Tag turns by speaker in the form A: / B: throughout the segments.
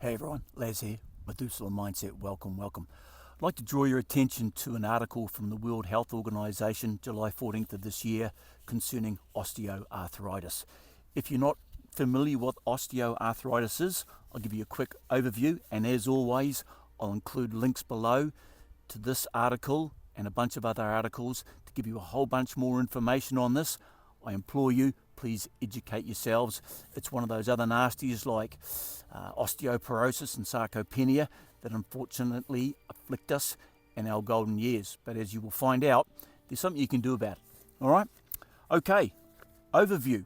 A: Hey everyone, Les here, Methuselah Mindset. Welcome. I'd like to draw your attention to an article from the World Health Organization, July 14th of this year, concerning osteoarthritis. If you're not familiar with what osteoarthritis is, I'll give you a quick overview, and as always, I'll include links below to this article and a bunch of other articles to give you a whole bunch more information on this. I implore you, please educate yourselves. It's one of those other nasties like osteoporosis and sarcopenia that unfortunately afflict us in our golden years. But as you will find out, there's something you can do about it. All right? Okay, overview.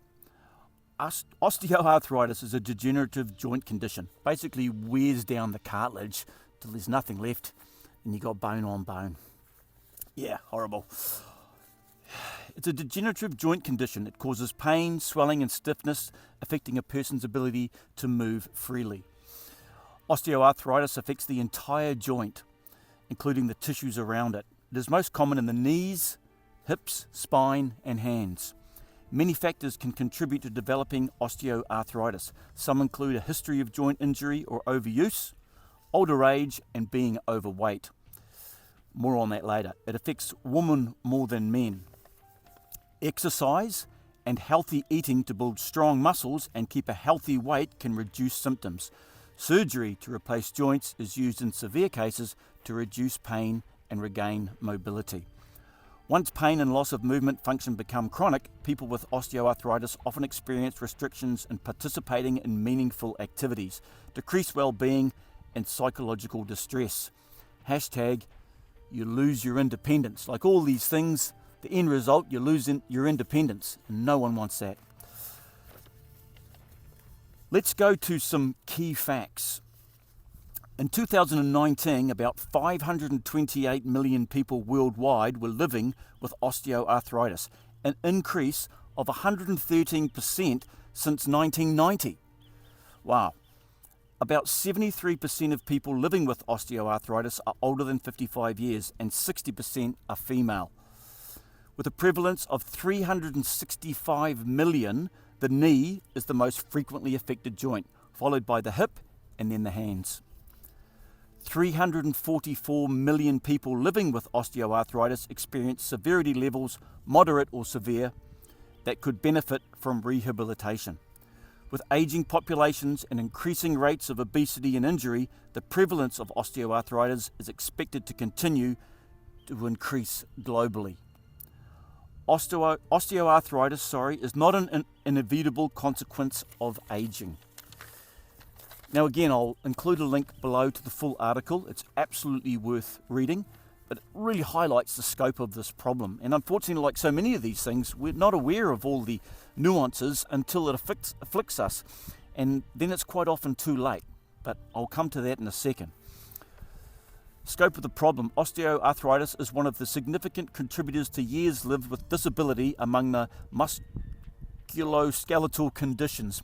A: Osteoarthritis is a degenerative joint condition. Basically wears down the cartilage till there's nothing left and you got bone on bone. Yeah, horrible. It's a degenerative joint condition. It causes pain, swelling and stiffness, affecting a person's ability to move freely. Osteoarthritis affects the entire joint, including the tissues around it. It is most common in the knees, hips, spine and hands. Many factors can contribute to developing osteoarthritis. Some include a history of joint injury or overuse, older age and being overweight. More on that later. It affects women more than men. Exercise and healthy eating to build strong muscles and keep a healthy weight can reduce symptoms. Surgery to replace joints is used in severe cases to reduce pain and regain mobility. Once pain and loss of movement function become chronic, people with osteoarthritis often experience restrictions in participating in meaningful activities, decreased well-being and psychological distress. Hashtag, you lose your independence. Like all these things, the end result, you lose your independence, and no one wants that. Let's go to some key facts. In 2019, about 528 million people worldwide were living with osteoarthritis, an increase of 113% since 1990. Wow. About 73% of people living with osteoarthritis are older than 55 years, and 60% are female. With a prevalence of 365 million, the knee is the most frequently affected joint, followed by the hip and then the hands. 344 million people living with osteoarthritis experience severity levels, moderate or severe, that could benefit from rehabilitation. With aging populations and increasing rates of obesity and injury, the prevalence of osteoarthritis is expected to continue to increase globally. Osteoarthritis, is not an inevitable consequence of aging. Now again, I'll include a link below to the full article. It's absolutely worth reading, but it really highlights the scope of this problem. And unfortunately, like so many of these things, we're not aware of all the nuances until it afflicts us, and then it's quite often too late. But I'll come to that in a second. Scope of the problem. Osteoarthritis is one of the significant contributors to years lived with disability among the musculoskeletal conditions.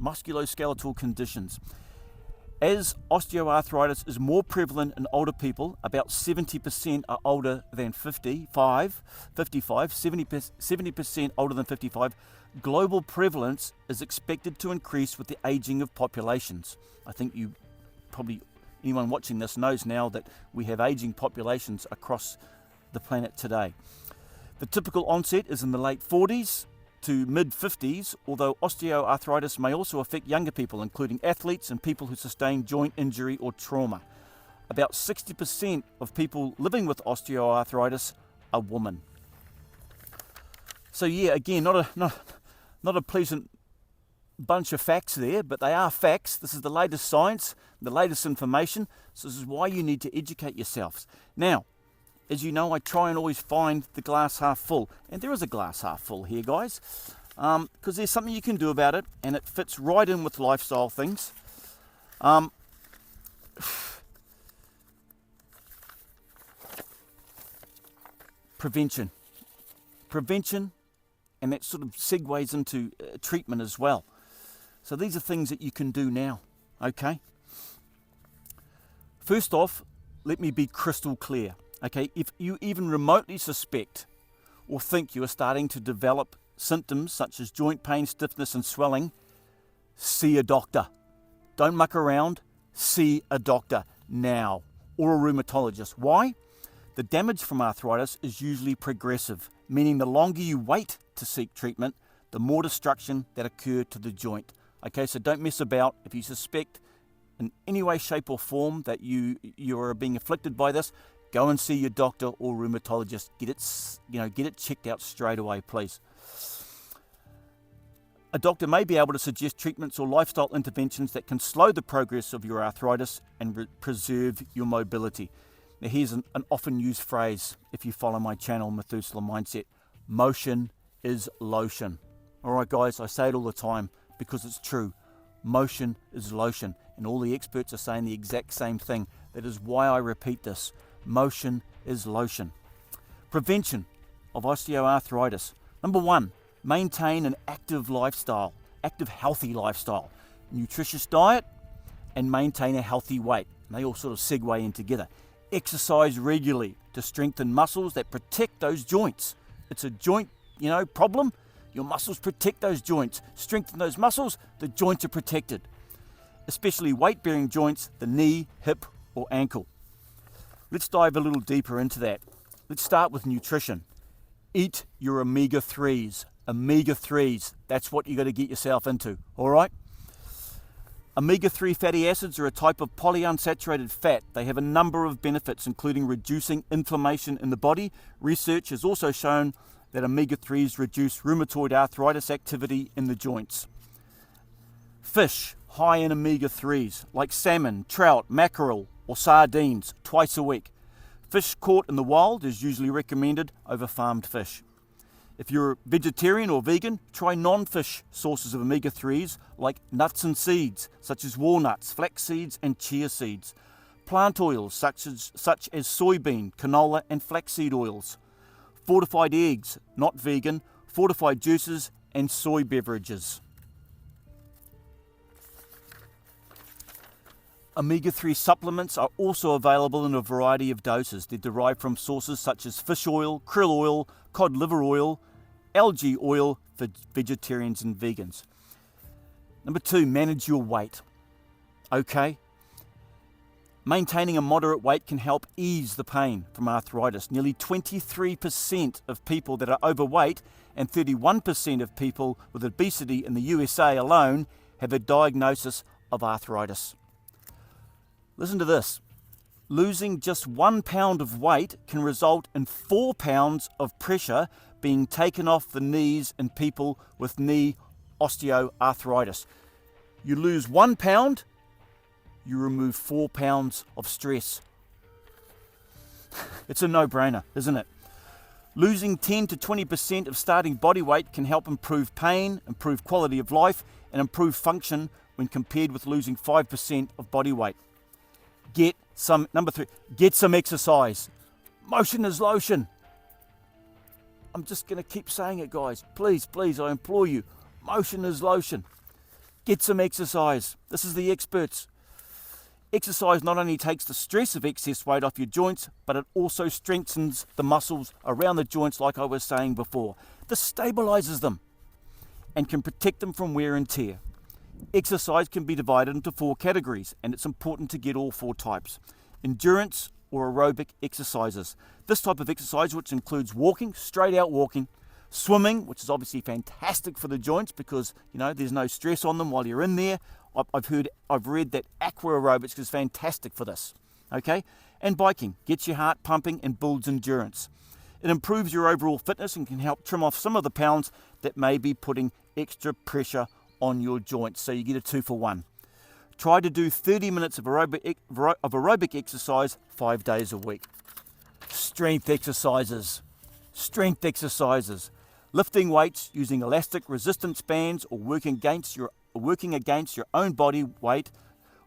A: As osteoarthritis is more prevalent in older people, about 70% are older than 55, 70% older than 55, global prevalence is expected to increase with the aging of populations. I think anyone watching this knows now that we have aging populations across the planet today. The typical onset is in the late 40s to mid-50s, although osteoarthritis may also affect younger people, including athletes and people who sustain joint injury or trauma. About 60% of people living with osteoarthritis are women. So yeah, again, not a pleasant bunch of facts there, but they are facts. This is the latest science, the latest information, so this is why you need to educate yourselves. Now, as you know, I try and always find the glass half full, and there is a glass half full here, guys, because there's something you can do about it, and it fits right in with lifestyle things. Prevention, and that sort of segues into treatment as well. So these are things that you can do now, okay? First off, let me be crystal clear, okay? If you even remotely suspect or think you are starting to develop symptoms such as joint pain, stiffness and swelling, see a doctor. Don't muck around, see a doctor now or a rheumatologist. Why? The damage from arthritis is usually progressive, meaning the longer you wait to seek treatment, the more destruction that occurs to the joint. Okay, so don't mess about. If you suspect in any way, shape or form that you are being afflicted by this, go and see your doctor or rheumatologist. Get it checked out straight away, please. A doctor may be able to suggest treatments or lifestyle interventions that can slow the progress of your arthritis and preserve your mobility. Now here's an often used phrase if you follow my channel, Methuselah Mindset. Motion is lotion. All right, guys, I say it all the time because it's true. Motion is lotion. And all the experts are saying the exact same thing. That is why I repeat this. Motion is lotion. Prevention of osteoarthritis. Number one, maintain an active lifestyle, healthy lifestyle. Nutritious diet and maintain a healthy weight. And they all sort of segue in together. Exercise regularly to strengthen muscles that protect those joints. It's a joint, problem. Your muscles protect those joints. Strengthen those muscles, the joints are protected. Especially weight-bearing joints, the knee, hip, or ankle. Let's dive a little deeper into that. Let's start with nutrition. Eat your omega-3s. Omega-3s, that's what you got to get yourself into, all right? Omega-3 fatty acids are a type of polyunsaturated fat. They have a number of benefits, including reducing inflammation in the body. Research has also shown that omega-3s reduce rheumatoid arthritis activity in the joints. Fish high in omega-3s, like salmon, trout, mackerel, or sardines, twice a week. Fish caught in the wild is usually recommended over farmed fish. If you're vegetarian or vegan, try non-fish sources of omega-3s like nuts and seeds, such as walnuts, flax seeds, and chia seeds. Plant oils such as soybean, canola, and flaxseed oils. Fortified eggs, not vegan, fortified juices, and soy beverages. Omega-3 supplements are also available in a variety of doses. They're derived from sources such as fish oil, krill oil, cod liver oil, algae oil for vegetarians and vegans. Number two, manage your weight. Okay? Maintaining a moderate weight can help ease the pain from arthritis. Nearly 23% of people that are overweight and 31% of people with obesity in the USA alone have a diagnosis of arthritis. Listen to this. Losing just 1 pound of weight can result in 4 pounds of pressure being taken off the knees in people with knee osteoarthritis. You lose 1 pound, you remove 4 pounds of stress. It's a no-brainer, isn't it? Losing 10 to 20% of starting body weight can help improve pain, improve quality of life, and improve function when compared with losing 5% of body weight. Number three, get some exercise. Motion is lotion. I'm just going to keep saying it, guys. Please, I implore you. Motion is lotion. Get some exercise. This is the experts. Exercise not only takes the stress of excess weight off your joints, but it also strengthens the muscles around the joints, like I was saying before. This stabilizes them and can protect them from wear and tear. Exercise can be divided into 4 categories, and it's important to get all 4 types. Endurance or aerobic exercises. This type of exercise, which includes walking, straight out walking, swimming, which is obviously fantastic for the joints because, there's no stress on them while you're in there. I've read that aqua aerobics is fantastic for this. Okay? And biking gets your heart pumping and builds endurance. It improves your overall fitness and can help trim off some of the pounds that may be putting extra pressure on your joints, so you get a 2 for 1. Try to do 30 minutes of aerobic exercise 5 days a week. Strength exercises. Lifting weights using elastic resistance bands or working against your own body weight.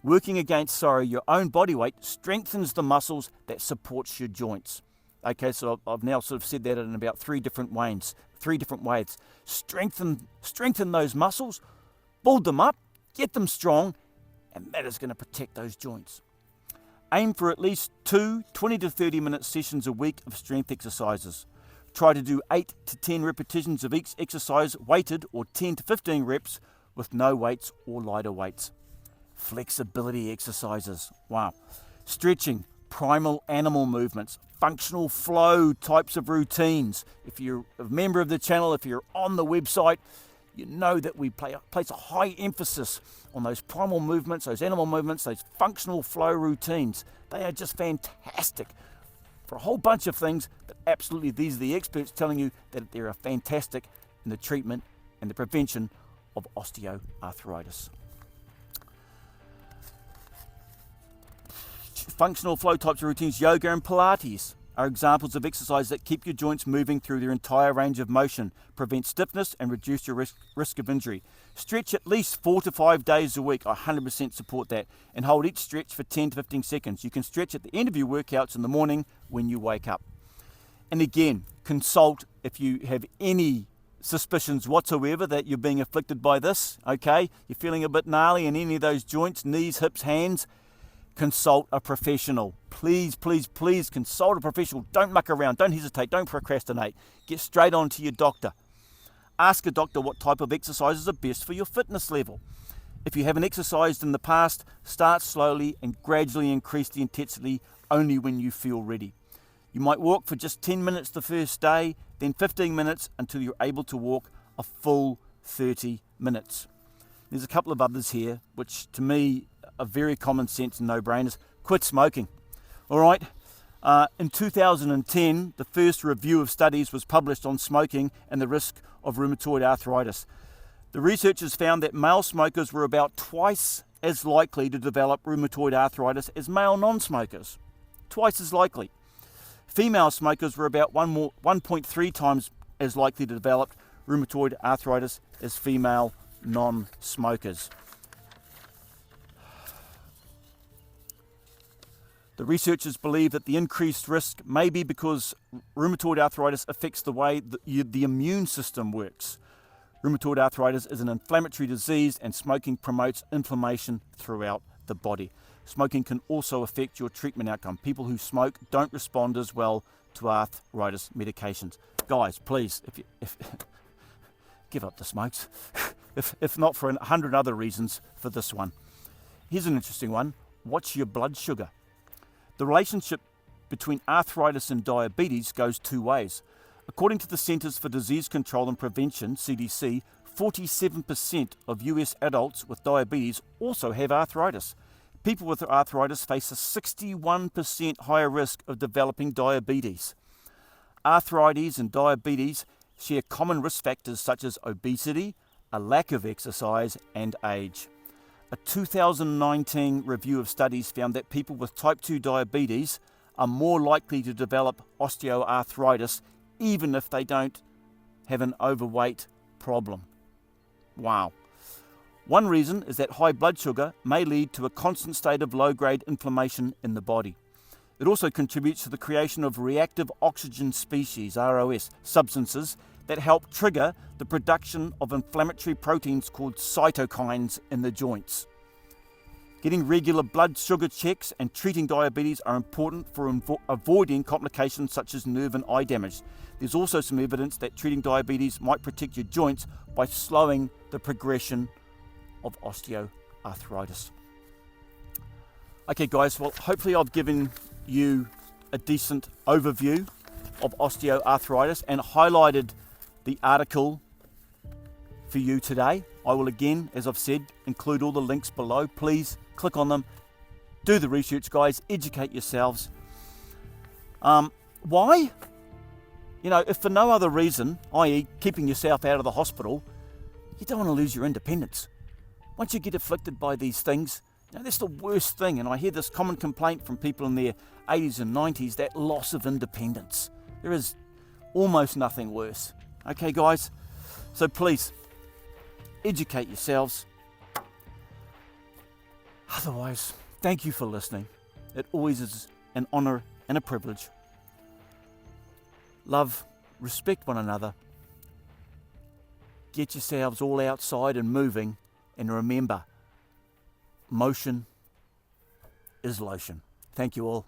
A: Your own body weight strengthens the muscles that supports your joints. Okay, so I've now sort of said that in about 3 different ways. Strengthen those muscles, build them up, get them strong, and that is going to protect those joints. Aim for at least 2 20 to 30 minute sessions a week of strength exercises. Try to do 8 to 10 repetitions of each exercise weighted or 10 to 15 reps with no weights or lighter weights. flexibility exercises. Wow. Stretching, primal animal movements, functional flow types of routines. If you're a member of the channel, if you're on the website, you know that we place a high emphasis on those primal movements, those animal movements, those functional flow routines. They are just fantastic for a whole bunch of things, but absolutely these are the experts telling you that they are fantastic in the treatment and the prevention of osteoarthritis. Functional flow types of routines, yoga and Pilates are examples of exercises that keep your joints moving through their entire range of motion, prevent stiffness and reduce your risk of injury. Stretch at least 4 to 5 days a week. I 100% support that. And hold each stretch for 10 to 15 seconds. You can stretch at the end of your workouts in the morning when you wake up. And again, consult if you have any suspicions whatsoever that you're being afflicted by this, okay? You're feeling a bit gnarly in any of those joints, knees, hips, hands. Consult a professional. Please, please, please consult a professional. Don't muck around. Don't hesitate. Don't procrastinate. Get straight on to your doctor. Ask a doctor what type of exercises are best for your fitness level. If you haven't exercised in the past, start slowly and gradually increase the intensity only when you feel ready. You might walk for just 10 minutes the first day, then 15 minutes until you're able to walk a full 30 minutes. There's a couple of others here, which to me are very common sense and no-brainers. Quit smoking. All right. In 2010, the first review of studies was published on smoking and the risk of rheumatoid arthritis. The researchers found that male smokers were about twice as likely to develop rheumatoid arthritis as male non-smokers. Twice as likely. Female smokers were about 1.3 times as likely to develop rheumatoid arthritis as female non-smokers. The researchers believe that the increased risk may be because rheumatoid arthritis affects the way the immune system works. Rheumatoid arthritis is an inflammatory disease and smoking promotes inflammation throughout the body. Smoking can also affect your treatment outcome. People who smoke don't respond as well to arthritis medications. Guys, please, if give up the smokes, if not for 100 other reasons for this one. Here's an interesting one. Watch your blood sugar. The relationship between arthritis and diabetes goes two ways. According to the Centers for Disease Control and Prevention, CDC, 47% of US adults with diabetes also have arthritis. People with arthritis face a 61% higher risk of developing diabetes. Arthritis and diabetes share common risk factors such as obesity, a lack of exercise, and age. A 2019 review of studies found that people with type 2 diabetes are more likely to develop osteoarthritis even if they don't have an overweight problem. Wow. One reason is that high blood sugar may lead to a constant state of low-grade inflammation in the body. It also contributes to the creation of reactive oxygen species, ROS, substances that help trigger the production of inflammatory proteins called cytokines in the joints. Getting regular blood sugar checks and treating diabetes are important for avoiding complications such as nerve and eye damage. There's also some evidence that treating diabetes might protect your joints by slowing the progression of osteoarthritis. Okay guys, well hopefully I've given you a decent overview of osteoarthritis and highlighted the article for you today. I will again, as I've said, include all the links below. Please click on them. Do the research, guys. Educate yourselves. Why? You know, if for no other reason, i.e. keeping yourself out of the hospital, you don't want to lose your independence. Once you get afflicted by these things, you know, that's the worst thing. And I hear this common complaint from people in their 80s and 90s, that loss of independence. There is almost nothing worse. Okay, guys? So please, educate yourselves. Otherwise, thank you for listening. It always is an honor and a privilege. Love, respect one another. Get yourselves all outside and moving. And remember, motion is lotion. Thank you all.